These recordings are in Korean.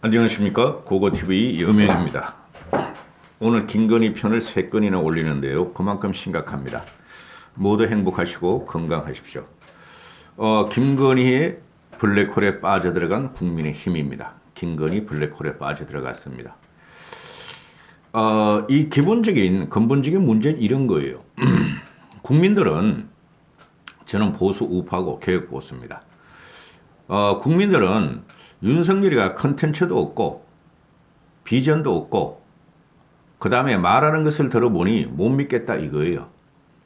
안녕하십니까, 고고TV 여명입니다. 오늘 김건희 편을 3건이나 올리는데요, 그만큼 심각합니다. 모두 행복하시고 건강하십시오. 김건희의 블랙홀에 빠져들어간 국민의힘입니다. 김건희 블랙홀에 빠져들어갔습니다. 이 기본적인 근본적인 문제는 이런 거예요. 국민들은, 저는 보수 우파고 개혁 보수입니다. 국민들은 윤석열이가 컨텐츠도 없고 비전도 없고 그 다음에 말하는 것을 들어보니 못 믿겠다 이거예요.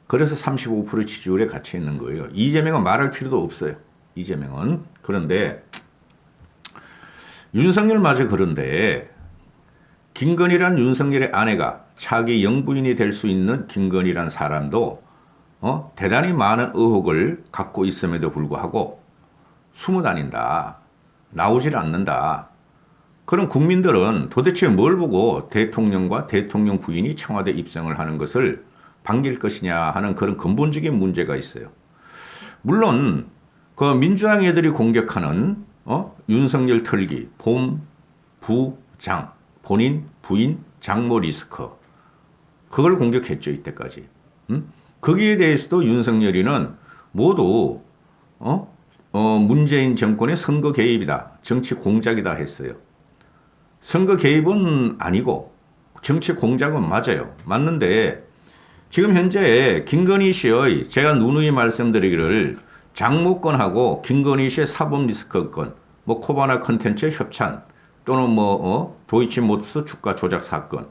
그래서 35% 지지율에 갇혀 있는 거예요. 이재명은 말할 필요도 없어요. 이재명은. 그런데 윤석열마저 그런데 김건희란 윤석열의 아내가 차기 영부인이 될 수 있는 김건희란 사람도 대단히 많은 의혹을 갖고 있음에도 불구하고 숨어 다닌다. 나오질 않는다. 그럼 국민들은 도대체 뭘 보고 대통령과 대통령 부인이 청와대 입성을 하는 것을 반길 것이냐 하는 그런 근본적인 문제가 있어요. 물론 그 민주당 애들이 공격하는 윤석열 털기, 본, 부, 장, 본인, 부인, 장모 리스크, 그걸 공격했죠 이때까지. 거기에 대해서도 윤석열이는 모두 문재인 정권의 선거 개입이다, 정치 공작이다 했어요. 선거 개입은 아니고 정치 공작은 맞아요. 맞는데 지금 현재 김건희 씨의, 제가 누누이 말씀드리기를, 장모건하고 김건희 씨의 사법 리스크건, 뭐 코바나 컨텐츠 협찬 또는 도이치모터스 주가 조작 사건,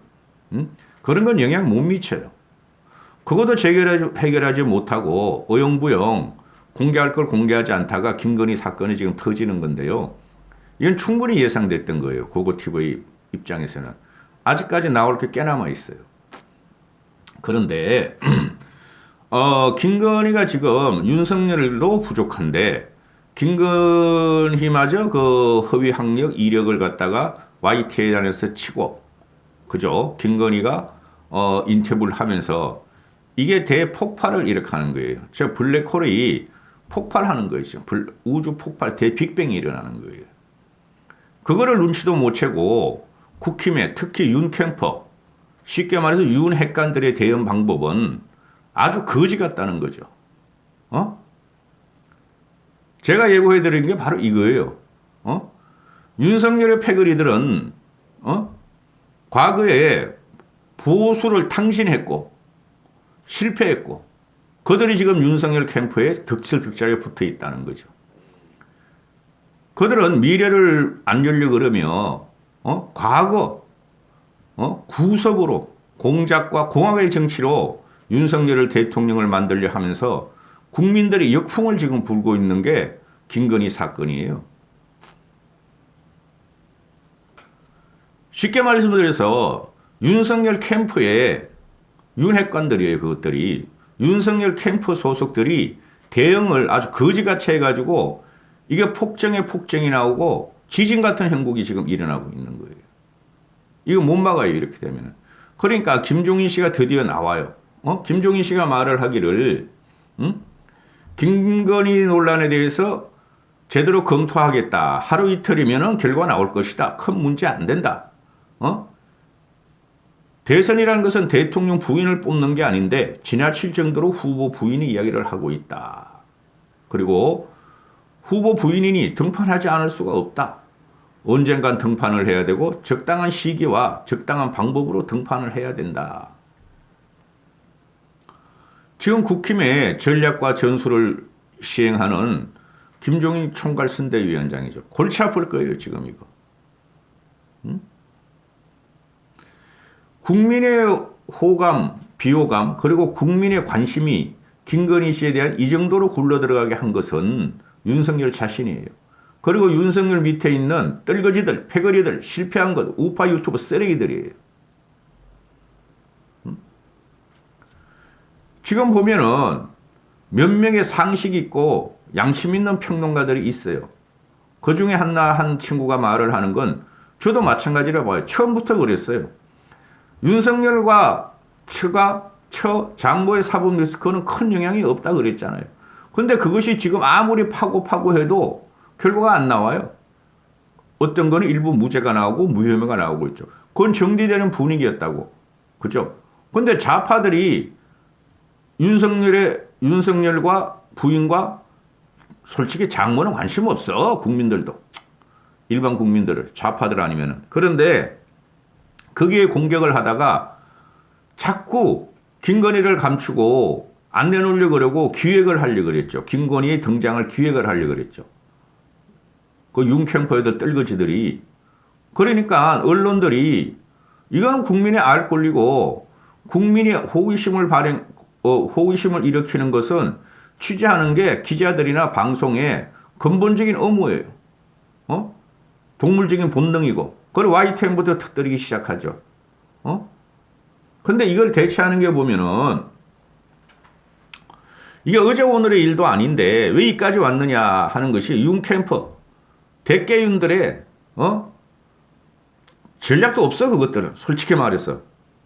그런 건 영향 못 미쳐요. 그것도 해결하지 못하고 어영부영 공개할 걸 공개하지 않다가 김건희 사건이 지금 터지는 건데요. 이건 충분히 예상됐던 거예요. 고고TV 입장에서는. 아직까지 나올 게 꽤 남아 있어요. 그런데 김건희가 지금 윤석열도 부족한데 김건희마저 그 허위 학력 이력을 갖다가 YTN에서 치고, 그죠? 김건희가 인터뷰를 하면서 이게 대폭발을 일으키는 거예요. 저 블랙홀이 폭발하는 거죠. 우주 폭발, 대빅뱅이 일어나는 거예요. 그거를 눈치도 못 채고 국힘에, 특히 윤 캠퍼, 쉽게 말해서 윤 핵관들의 대응 방법은 아주 거지 같다는 거죠. 제가 예고해드린 게 바로 이거예요. 윤석열의 패거리들은 과거에 보수를 탕신했고 실패했고 그들이 지금 윤석열 캠프에 득실득실하게 붙어 있다는 거죠. 그들은 미래를 안 열려 그러면 과거 구석으로 공작과 공학의 정치로 윤석열을 대통령을 만들려 하면서 국민들이 역풍을 지금 불고 있는 게 김건희 사건이에요. 쉽게 말씀드려서 윤석열 캠프에 윤핵관들이에요. 그것들이 윤석열 캠프 소속들이 대응을 아주 거지같이 해가지고 이게 폭정에 폭정이 나오고 지진 같은 형국이 지금 일어나고 있는 거예요. 이거 못 막아요. 이렇게 되면. 그러니까 김종인 씨가 드디어 나와요. 김종인 씨가 말을 하기를 김건희 논란에 대해서 제대로 검토하겠다. 하루 이틀이면 결과 나올 것이다. 큰 문제 안 된다. 대선이라는 것은 대통령 부인을 뽑는 게 아닌데 지나칠 정도로 후보 부인이 이야기를 하고 있다. 그리고 후보 부인이니 등판하지 않을 수가 없다. 언젠간 등판을 해야 되고 적당한 시기와 적당한 방법으로 등판을 해야 된다. 지금 국힘의 전략과 전술을 시행하는 김종인 총괄선대위원장이죠. 골치 아플 거예요 지금 이거. 국민의 호감, 비호감, 그리고 국민의 관심이 김건희 씨에 대한 이 정도로 굴러들어가게 한 것은 윤석열 자신이에요. 그리고 윤석열 밑에 있는 떨거지들, 패거리들, 실패한 것, 우파 유튜브 쓰레기들이에요. 지금 보면은 몇 명의 상식 있고 양심 있는 평론가들이 있어요. 그 중에 한 친구가 말을 하는 건 저도 마찬가지라 봐요. 처음부터 그랬어요. 윤석열과 장모의 사법 리스크는 큰 영향이 없다 그랬잖아요. 근데 그것이 지금 아무리 파고 해도 결과가 안 나와요. 어떤 거는 일부 무죄가 나오고 무혐의가 나오고 있죠. 그건 정리되는 분위기였다고. 그죠? 근데 좌파들이 윤석열과 부인과 솔직히 장모는 관심 없어. 국민들도. 일반 국민들을. 좌파들 아니면은. 그런데 거기에 공격을 하다가 자꾸 김건희를 감추고 안 내놓으려고 그러고 기획을 하려고 그랬죠. 김건희의 등장을 기획을 하려고 그랬죠. 그 윤캠퍼애들 떨거지들이. 그러니까 언론들이 이건 국민의 알 권리고 국민이 호기심을 호기심을 일으키는 것은 취재하는 게 기자들이나 방송의 근본적인 의무예요. 동물적인 본능이고. 그걸 YTN부터 터뜨리기 시작하죠. 근데 이걸 대체하는 게 보면은 이게 어제 오늘의 일도 아닌데 왜 이까지 왔느냐 하는 것이 윤캠퍼 대깨윤들의 전략도 없어. 그것들은 솔직히 말해서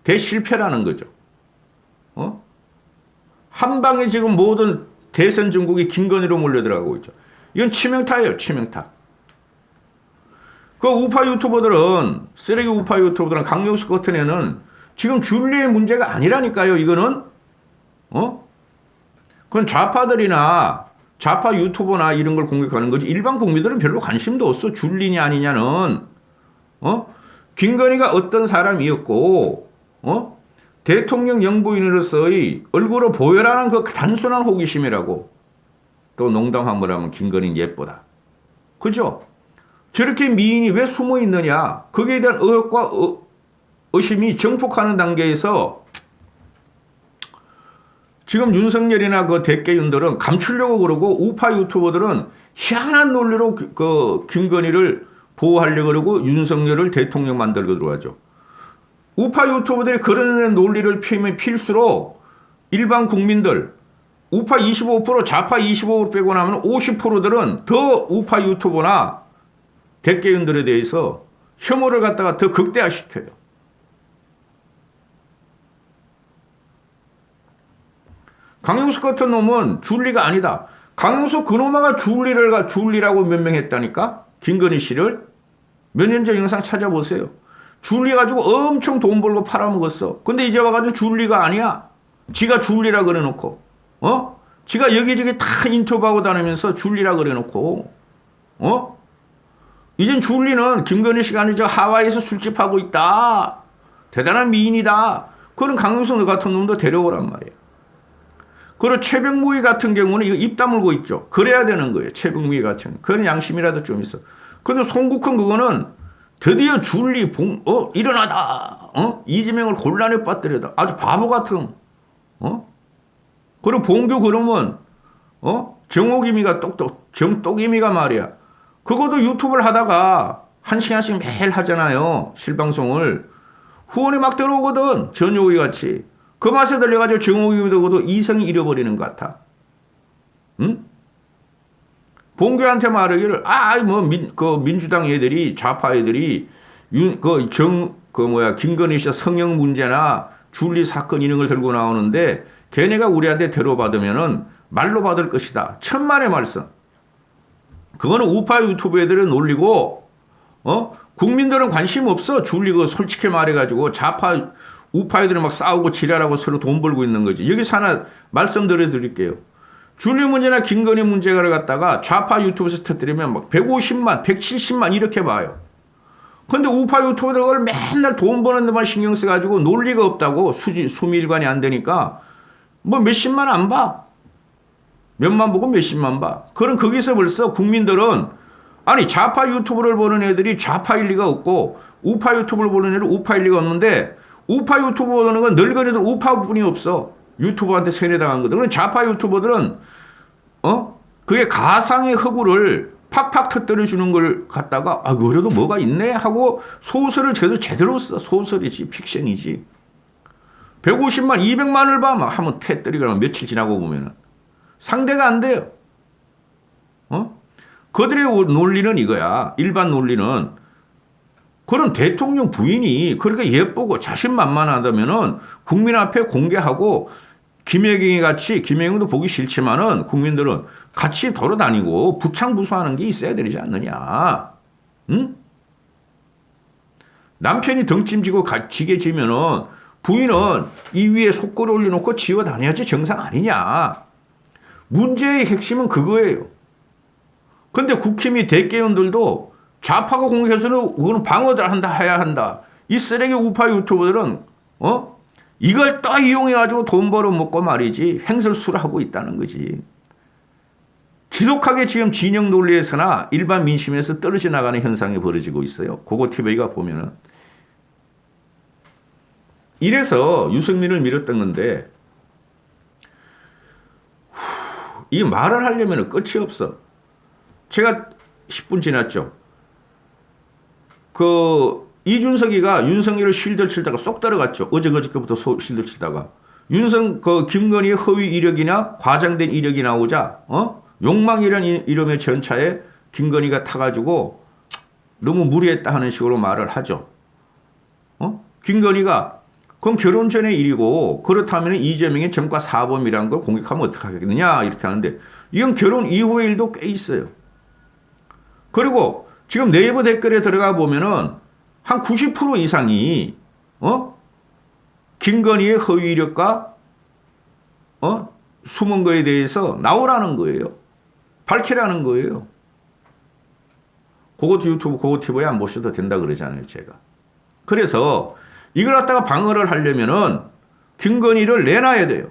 대실패라는 거죠. 한 방에 지금 모든 대선 전국이 김건희로 몰려들어가고 있죠. 이건 치명타예요. 치명타. 그 우파 유튜버들은 쓰레기 우파 유튜버들은 강용수 같은 애는 지금 줄리의 문제가 아니라니까요. 이거는 그건 좌파들이나 좌파 유튜버나 이런 걸 공격하는 거지. 일반 국민들은 별로 관심도 없어. 줄리냐 아니냐는. 김건희가 어떤 사람이었고 대통령 영부인으로서의 얼굴을 보여라는 그 단순한 호기심이라고. 또 농담 한번 하면 김건희는 예쁘다. 그죠? 저렇게 미인이 왜 숨어 있느냐. 거기에 대한 의혹과 의심이 증폭하는 단계에서 지금 윤석열이나 그 대깨윤들은 감추려고 그러고 우파 유튜버들은 희한한 논리로 그 김건희를 보호하려고 그러고 윤석열을 대통령 만들고 들어가죠. 우파 유튜버들이 그런 논리를 피우면 필수록 일반 국민들 우파 25% 좌파 25% 빼고 나면 50%들은 더 우파 유튜버나 대깨윤들에 대해서 혐오를 갖다가 더 극대화시켜요. 강용석 같은 놈은 줄리가 아니다. 강용석 그놈아가 줄리라고 변명했다니까? 김건희 씨를. 몇 년 전 영상 찾아보세요. 줄리 가지고 엄청 돈 벌고 팔아먹었어. 근데 이제 와가지고 줄리가 아니야. 지가 줄리라 그래놓고. 지가 여기저기 다 인터뷰하고 다니면서 줄리라 그래놓고. 이젠 줄리는 김건희 씨가 아니죠. 하와이에서 술집하고 있다. 대단한 미인이다. 그런 강용석 같은 놈도 데려오란 말이야. 그리고 최병무희 같은 경우는 이거 입 다물고 있죠. 그래야 되는 거예요. 최병무희 같은. 그런 양심이라도 좀 있어. 근데 송국헌 그거는 드디어 줄리 일어나다. 이재명을 곤란에 빠뜨려다. 아주 바보 같은. 그리고 봉규 그러면 정옥이미가 정똑이미가 말이야. 그것도 유튜브를 하다가 한 시간씩 매일 하잖아요. 실방송을. 후원이 막 들어오거든. 전효기 같이. 그 맛에 들려가지고 정옥이미도 그것도 이성이 잃어버리는 것 같아. 응? 봉규한테 말하기를 민주당 애들이 좌파 애들이 김건희 씨 성형 문제나 줄리 사건 이런 걸 들고 나오는데 걔네가 우리한테 데려받으면은 말로 받을 것이다. 천만의 말씀. 그거는 우파 유튜브 애들은 놀리고 국민들은 관심 없어. 줄리 그 솔직히 말해가지고 좌파 우파 애들이 막 싸우고 지랄하고 서로 돈 벌고 있는 거지. 여기서 하나 말씀드려 드릴게요. 줄리 문제나 김건희 문제를 갖다가 좌파 유튜브에서 터뜨리면 막 150만, 170만 이렇게 봐요. 근데 우파 유튜버들 맨날 돈 버는 데만 신경 써가지고 논리가 없다고 수미일관이 안 되니까 뭐 몇십만 안 봐. 몇만 보고 몇십만 봐. 그럼 거기서 벌써 국민들은 아니 좌파 유튜브를 보는 애들이 좌파일 리가 없고 우파 유튜브를 보는 애들은 우파일 리가 없는데 우파 유튜브 보는 건 늙은이들 우파뿐이 없어. 유튜버한테 세뇌당한 거든. 그럼 좌파 유튜버들은 그게 가상의 허구를 팍팍 터뜨려 주는 걸 갖다가 그래도 뭐가 있네 하고 소설을 제대로 써. 소설이지 픽션이지. 150만 200만을 봐 막 하면 터뜨리거나 며칠 지나고 보면은 상대가 안 돼요. 그들의 논리는 이거야. 일반 논리는 그런 대통령 부인이 그렇게 예쁘고 자신만만하다면은 국민 앞에 공개하고 김혜경이 같이 김혜경도 보기 싫지만은 국민들은 같이 돌아다니고 부창부수하는 게 있어야 되지 않느냐. 응? 남편이 덩찜지고 지게 지면은 부인은 이 위에 속고를 올려놓고 지어 다녀야지 정상 아니냐. 문제의 핵심은 그거예요. 근데 국힘이 대개원들도 좌파가 공격해서는 그거는 방어를 한다 해야 한다. 이 쓰레기 우파 유튜버들은 이걸 또 이용해가지고 돈 벌어먹고 말이지 횡설수를 하고 있다는 거지. 지독하게 지금 진영 논리에서나 일반 민심에서 떨어져 나가는 현상이 벌어지고 있어요. 그거 TV가 보면은. 이래서 유승민을 밀었던 건데 이 말을 하려면 끝이 없어. 제가 10분 지났죠. 이준석이가 윤석열을 실드 치다가 쏙 들어갔죠. 어저께부터 실드 치다가. 김건희의 허위 이력이나 과장된 이력이 나오자, 욕망이라는 이름의 전차에 김건희가 타가지고 너무 무리했다 하는 식으로 말을 하죠. 김건희가 그럼 결혼 전의 일이고 그렇다면 이재명의 전과 사범이라는 걸 공격하면 어떡하겠느냐 이렇게 하는데 이건 결혼 이후의 일도 꽤 있어요. 그리고 지금 네이버 댓글에 들어가 보면은 한 90% 이상이 김건희의 허위 이력과 숨은 거에 대해서 나오라는 거예요. 밝히라는 거예요. 그것도 유튜브, 그거 TV에 안 보셔도 된다 그러잖아요, 제가. 그래서 이걸 갖다가 방어를 하려면은 김건희를 내놔야 돼요.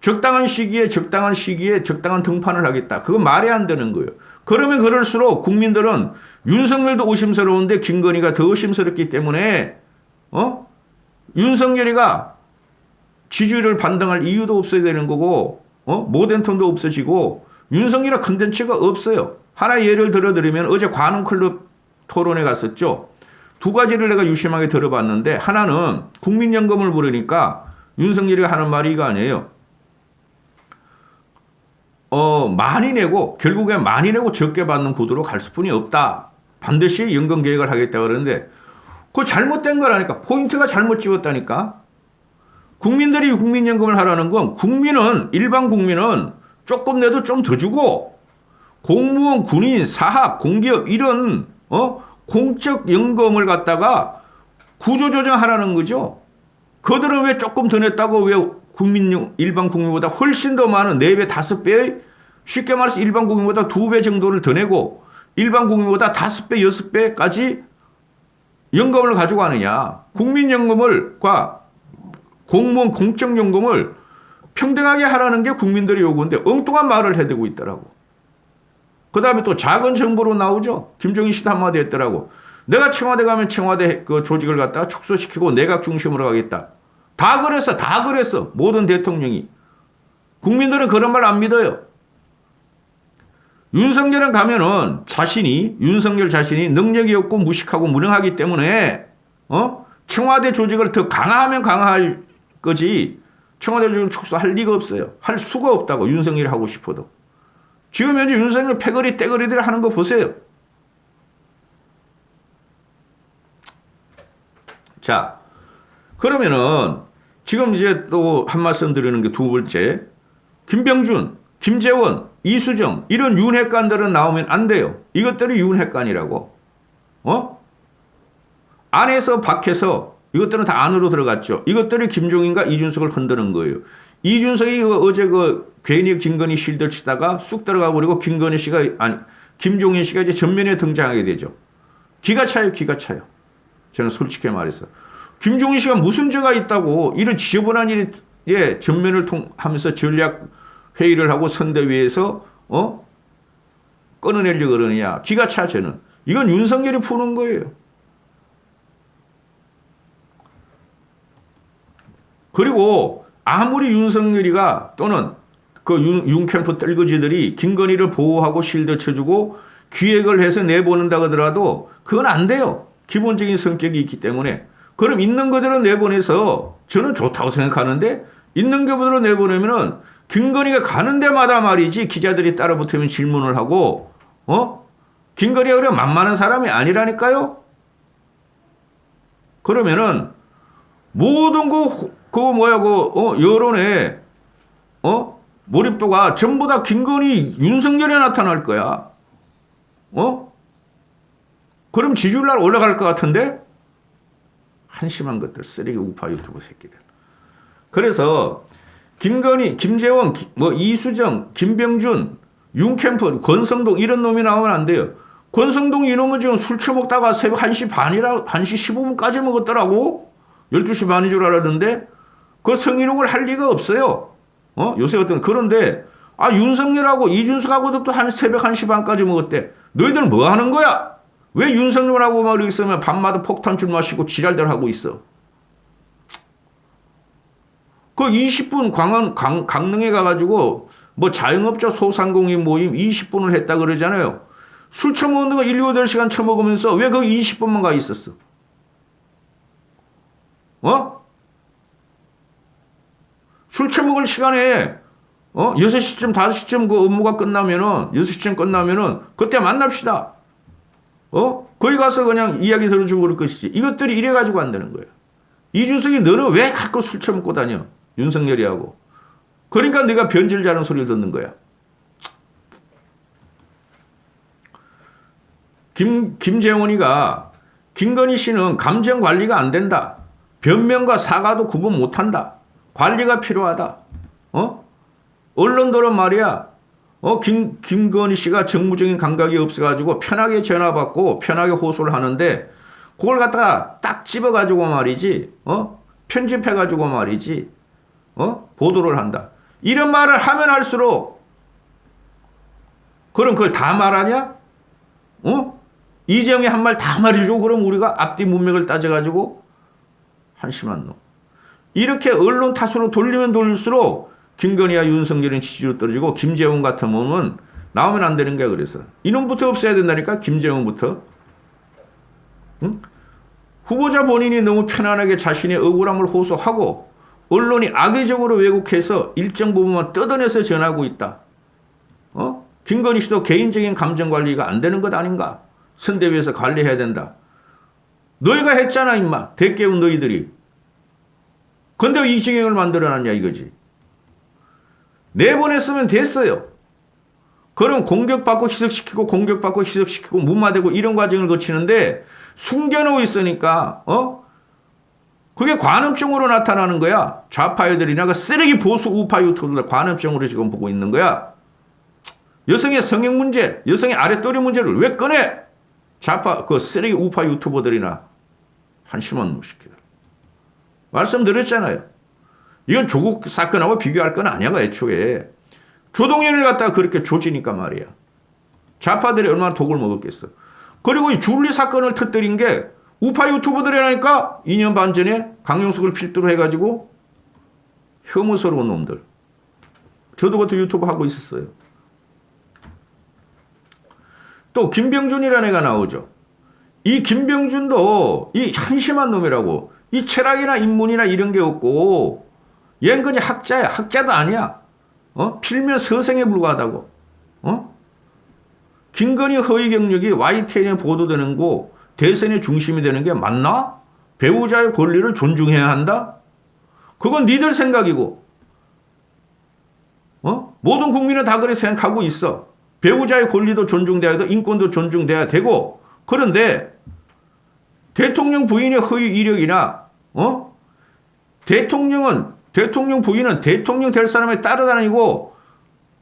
적당한 시기에 적당한 등판을 하겠다. 그건 말이 안 되는 거예요. 그러면 그럴수록 국민들은 윤석열도 의심스러운데 김건희가 더 의심스럽기 때문에 윤석열이가 지지율을 반등할 이유도 없어야 되는 거고 모든 톤도 없어지고 윤석열의 컨텐츠가 없어요. 하나 예를 들어드리면 어제 관훈클럽 토론에 갔었죠. 두 가지를 내가 유심하게 들어봤는데 하나는 국민연금을 부르니까 윤석열이 하는 말이 이거 아니에요. 많이 내고 결국에 많이 내고 적게 받는 구도로 갈 수뿐이 없다. 반드시 연금 계획을 하겠다 그러는데 그거 잘못된 거라니까. 포인트가 잘못 찍었다니까. 국민들이 국민연금을 하라는 건 일반 국민은 조금 내도 좀 더 주고 공무원, 군인, 사학, 공기업 이런 공적 연금을 갖다가 구조조정하라는 거죠. 그들은 왜 조금 더 냈다고 왜 일반 국민보다 훨씬 더 많은 4배, 5배, 쉽게 말해서 일반 국민보다 2배 정도를 더 내고 일반 국민보다 5배, 6배까지 연금을 가지고 하느냐. 국민연금과 공무원 공적연금을 평등하게 하라는 게 국민들의 요구인데 엉뚱한 말을 해대고 있더라고. 그 다음에 또 작은 정부로 나오죠. 김종인 씨도 한마디 했더라고. 내가 청와대 가면 청와대 그 조직을 갖다가 축소시키고 내각 중심으로 가겠다. 다 그랬어. 모든 대통령이. 국민들은 그런 말 안 믿어요. 윤석열은 가면은 윤석열 자신이 능력이 없고 무식하고 무능하기 때문에, 청와대 조직을 더 강화하면 강화할 거지, 청와대 조직을 축소할 리가 없어요. 할 수가 없다고, 윤석열이 하고 싶어도. 지금 현재 윤석열 패거리 떼거리들 하는 거 보세요. 자, 그러면은 지금 이제 또 한 말씀 드리는 게 두 번째, 김병준, 김재원, 이수정 이런 윤핵관들은 나오면 안 돼요. 이것들이 윤핵관이라고. 안에서 밖에서 이것들은 다 안으로 들어갔죠. 이것들이 김종인과 이준석을 흔드는 거예요. 이준석이 어제 괜히 김건희 실드 치다가 쑥 들어가 버리고 김종인 씨가 이제 전면에 등장하게 되죠. 기가 차요. 저는 솔직히 말해서. 김종인 씨가 무슨 죄가 있다고 이런 지저분한 일에 전면을 하면서 전략 회의를 하고 선대위에서 끊어내려고 그러느냐. 기가 차 저는. 이건 윤석열이 푸는 거예요. 그리고 아무리 윤석열이가 또는 윤캠프 뜰거지들이 김건희를 보호하고 실드 쳐주고 기획을 해서 내보낸다 하더라도 그건 안 돼요. 기본적인 성격이 있기 때문에. 그럼 있는 그대로 내보내서 저는 좋다고 생각하는데 있는 그대로 내보내면은 김건희가 가는 데마다 말이지 기자들이 따라 붙으면 질문을 하고 김건희가 그래 만만한 사람이 아니라니까요. 그러면은 모든 여론의 몰입도가 전부 다 김건희, 윤석열에 나타날 거야. 어? 그럼 지지율 올라갈 것 같은데? 한심한 것들, 쓰레기 우파 유튜브 새끼들. 그래서 김건희, 김재원, 뭐 이수정, 김병준, 윤캠프, 권성동 이런 놈이 나오면 안 돼요. 권성동 이놈은 지금 술 처먹다가 새벽 1시 반이라 1시 15분까지 먹었더라고. 12시 반인 줄 알았는데 그 성희롱을 할 리가 없어요. 요새 그런데 윤석열하고 이준석하고도 또 한 새벽 1시 반까지 먹었대. 너희들은 뭐 하는 거야? 왜 윤석열하고 막 있으면 밤마다 폭탄줄 마시고 지랄들 하고 있어? 그 20분 강릉에 가가지고 뭐 자영업자 소상공인 모임 20분을 했다 그러잖아요. 술 처먹는 거 1, 2, 8시간 처먹으면서 왜 거기 20분만 가 있었어? 술 처먹을 시간에 6시쯤 5시쯤 그 업무가 끝나면은 6시쯤 끝나면은 그때 만납시다. 거기 가서 그냥 이야기 들어주고 그럴 것이지. 이것들이 이래 가지고 안 되는 거예요. 이준석이 너는 왜 갖고 술 처먹고 다녀? 윤석열이하고. 그러니까 네가 변질자는 소리를 듣는 거야. 김재원이가 김건희 씨는 감정 관리가 안 된다. 변명과 사과도 구분 못한다. 관리가 필요하다. 언론들은 말이야. 김건희 씨가 정무적인 감각이 없어가지고 편하게 전화 받고 편하게 호소를 하는데 그걸 갖다가 딱 집어가지고 말이지. 편집해가지고 말이지. 보도를 한다. 이런 말을 하면 할수록 그럼 그걸 다 말하냐? 이재용이 한 말 다 말해주고 그럼 우리가 앞뒤 문맥을 따져가지고 한심한 놈. 이렇게 언론 탓으로 돌리면 돌릴수록 김건희와 윤석열은 지지율 떨어지고 김재원 같은 놈은 나오면 안 되는 거야. 그래서 이놈부터 없애야 된다니까. 김재원부터. 응? 후보자 본인이 너무 편안하게 자신의 억울함을 호소하고 언론이 악의적으로 왜곡해서 일정 부분만 뜯어내서 전하고 있다. 김건희 씨도 개인적인 감정 관리가 안 되는 것 아닌가? 선대위에서 관리해야 된다. 너희가 했잖아 임마. 대깨운 너희들이. 근데 왜 이정영을 만들어놨냐 이거지. 내보냈으면 됐어요. 그럼 공격받고 희석시키고 공격받고 희석시키고 무마되고 이런 과정을 거치는데 숨겨놓고 있으니까 그게 관음증으로 나타나는 거야. 좌파 애들이나 그 쓰레기 보수 우파 유튜브들 관음증으로 지금 보고 있는 거야. 여성의 성형 문제, 여성의 아랫도리 문제를 왜 꺼내? 좌파 그 쓰레기 우파 유튜버들이나 한심한 무식기들. 말씀드렸잖아요. 이건 조국 사건하고 비교할 건 아니야, 애초에. 조동현을 갖다가 그렇게 조지니까 말이야. 좌파들이 얼마나 독을 먹었겠어. 그리고 이 줄리 사건을 터뜨린 게 우파 유튜버들이라니까 2년 반 전에 강용석을 필두로 해가지고 혐오스러운 놈들. 저도 그것도 유튜브 하고 있었어요. 또 김병준이라는 애가 나오죠. 이 김병준도 이 한심한 놈이라고. 이 철학이나 인문이나 이런 게 없고 얘는 그냥 학자야. 학자도 아니야. 필면 서생에 불과하다고. 김건희 허위 경력이 YTN에 보도되는 거 대선의 중심이 되는 게 맞나? 배우자의 권리를 존중해야 한다? 그건 니들 생각이고 모든 국민은 다 그렇게 생각하고 있어. 배우자의 권리도 존중돼야 되고 인권도 존중돼야 되고 그런데 대통령 부인의 허위 이력이나 대통령 부인은 대통령 될 사람에 따라다니고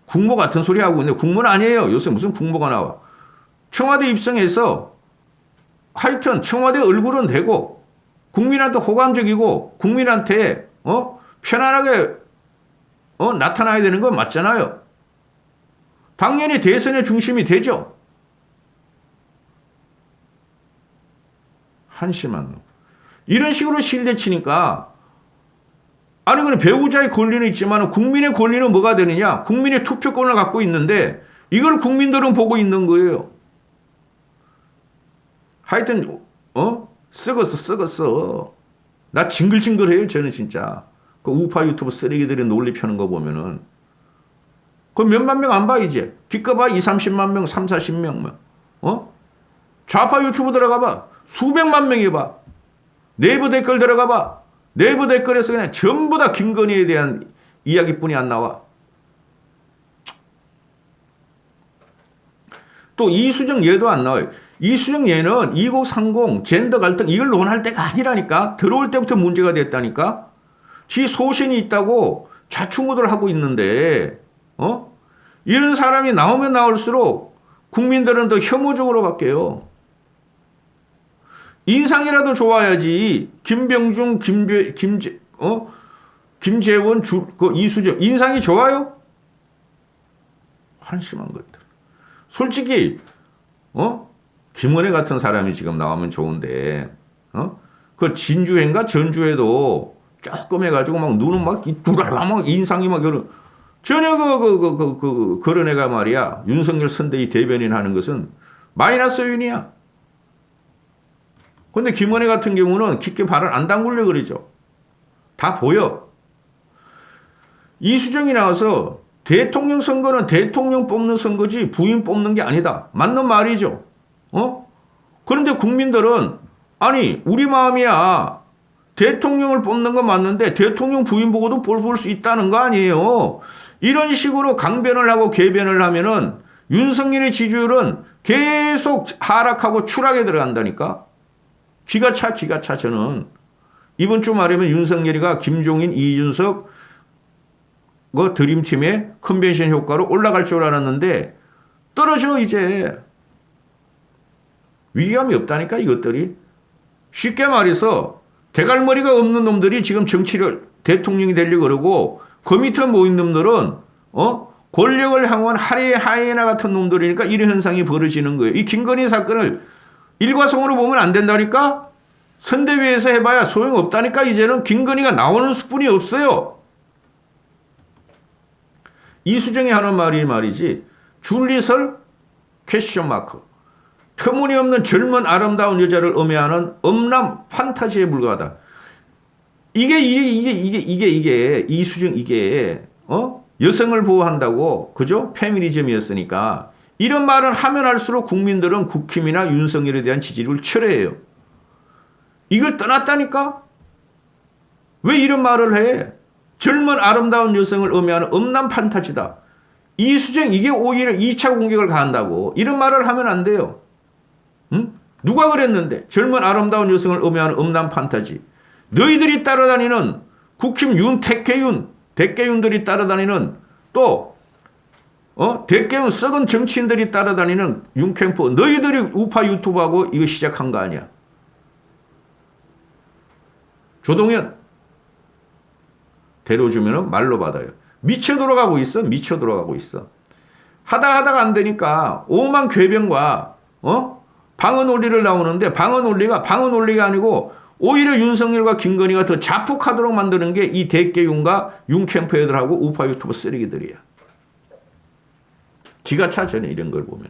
국모 같은 소리 하고 있는데 국모는 아니에요. 요새 무슨 국모가 나와. 청와대 입성해서 하여튼 청와대 얼굴은 되고 국민한테 호감적이고 국민한테 편안하게 나타나야 되는 건 맞잖아요. 당연히 대선의 중심이 되죠. 한심한 놈. 이런 식으로 실대치니까 아니 그럼 배우자의 권리는 있지만 국민의 권리는 뭐가 되느냐? 국민의 투표권을 갖고 있는데 이걸 국민들은 보고 있는 거예요. 하여튼 썩었어. 나 징글징글해요. 저는 진짜. 그 우파 유튜브 쓰레기들이 논리 펴는 거 보면은 그 몇만 명 안 봐 이제. 기껏 봐 2, 30만 명, 3, 40명. 좌파 유튜브 들어가 봐. 수백만 명이 봐. 네이버 댓글 들어가 봐. 네이버 댓글에서 그냥 전부 다 김건희에 대한 이야기뿐이 안 나와. 또 이수정 얘도 안 나와요. 이수정 얘는 2030 젠더 갈등 이걸 논할 때가 아니라니까. 들어올 때부터 문제가 됐다니까. 지 소신이 있다고 좌충우돌 하고 있는데 이런 사람이 나오면 나올수록 국민들은 더 혐오적으로 바뀌어요. 인상이라도 좋아야지. 김병중, 김재원, 이수정 인상이 좋아요? 한심한 것들. 솔직히 김은혜 같은 사람이 지금 나오면 좋은데 그 진주회인가 전주회도 조금 해가지고 막 눈은 막 인상이 막 전혀 그런 애가 말이야 윤석열 선대위 대변인 하는 것은 마이너스 요인이야. 근데 김은혜 같은 경우는 깊게 발을 안 담그려고 그러죠. 다 보여. 이수정이 나와서 대통령 선거는 대통령 뽑는 선거지 부인 뽑는 게 아니다. 맞는 말이죠. 그런데 국민들은 아니 우리 마음이야. 대통령을 뽑는 건 맞는데 대통령 부인 보고도 볼 수 있다는 거 아니에요. 이런 식으로 강변을 하고 궤변을 하면은 윤석열의 지지율은 계속 하락하고 추락에 들어간다니까. 기가 차 저는. 이번 주 말하면 윤석열이가 김종인, 이준석 드림팀의 컨벤션 효과로 올라갈 줄 알았는데 떨어져 이제. 위기감이 없다니까 이것들이. 쉽게 말해서 대갈머리가 없는 놈들이 지금 정치를 대통령이 되려고 그러고 그 밑에 모인 놈들은 권력을 향한 하이에나 같은 놈들이니까 이런 현상이 벌어지는 거예요. 이 김건희 사건을 일과성으로 보면 안 된다니까. 선대위에서 해봐야 소용없다니까. 이제는 김건희가 나오는 수뿐이 없어요. 이수정이 하는 말이 말이지. 줄리설 퀘스천 마크. 터무니없는 젊은 아름다운 여자를 음해하는 엄람 판타지에 불과하다. 이게 이수정 이게 여성을 보호한다고 그죠? 페미니즘이었으니까 이런 말을 하면 할수록 국민들은 국힘이나 윤석열에 대한 지지를 철회해요. 이걸 떠났다니까? 왜 이런 말을 해? 젊은 아름다운 여성을 음해하는 엄람 판타지다. 이수정 이게 오히려 2차 공격을 가한다고 이런 말을 하면 안 돼요. 응? 누가 그랬는데 젊은 아름다운 여성을 음해하는 엄람 판타지. 너희들이 따라다니는 국힘 대깨윤들이 따라다니는 또 대깨윤 썩은 정치인들이 따라다니는 윤캠프 너희들이 우파 유튜브하고 이거 시작한 거 아니야. 조동현 데려주면 말로 받아요. 미쳐 돌아가고 있어. 하다가 안 되니까 오만 궤변과 방어 논리를 나오는데 방어 논리가 아니고 오히려 윤석열과 김건희가 더 자폭하도록 만드는 게 이 대깨윤과 윤캠프 애들하고 우파 유튜버 쓰레기들이야. 기가 차 전에 이런 걸 보면.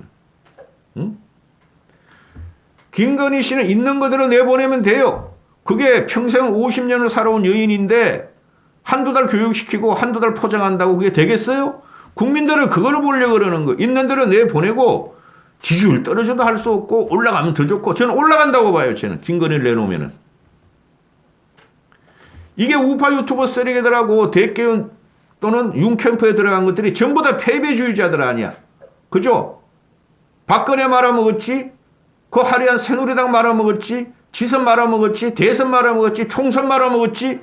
응? 김건희 씨는 있는 그대로 내보내면 돼요. 그게 평생 50년을 살아온 여인인데 한두 달 교육시키고 한두 달 포장한다고 그게 되겠어요? 국민들은 그걸 보려고 그러는 거. 있는 대로 내보내고 지지율 떨어져도 할 수 없고 올라가면 더 좋고 저는 올라간다고 봐요. 저는 김건희를 내놓으면은. 이게 우파 유튜버 쓰레기들하고 대깨윤 또는 윤캠프에 들어간 것들이 전부 다 패배주의자들 아니야. 그죠? 박근혜 말아먹었지? 그 화려한 새누리당 말아먹었지? 지선 말아먹었지? 대선 말아먹었지? 총선 말아먹었지?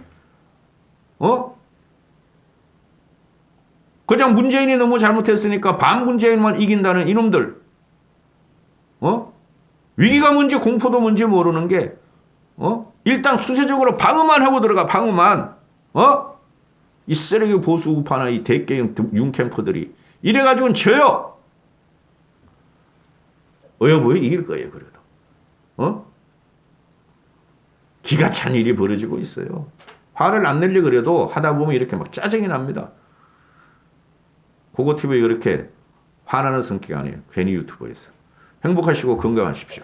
그냥 문재인이 너무 잘못했으니까 반문재인만 이긴다는 이놈들. 위기가 뭔지 공포도 뭔지 모르는 게 일단 수세적으로 방어만 하고 들어가. 방어만. 이 쓰레기 보수 우파나 이 대깨윤 윤캠프들이 이래가지고는 져요. 어여보여 이길 거예요. 그래도. 기가 찬 일이 벌어지고 있어요. 화를 안 내려고 그래도 하다 보면 이렇게 막 짜증이 납니다. 고고TV 그렇게 화나는 성격이 아니에요. 괜히 유튜브에서. 행복하시고 건강하십시오.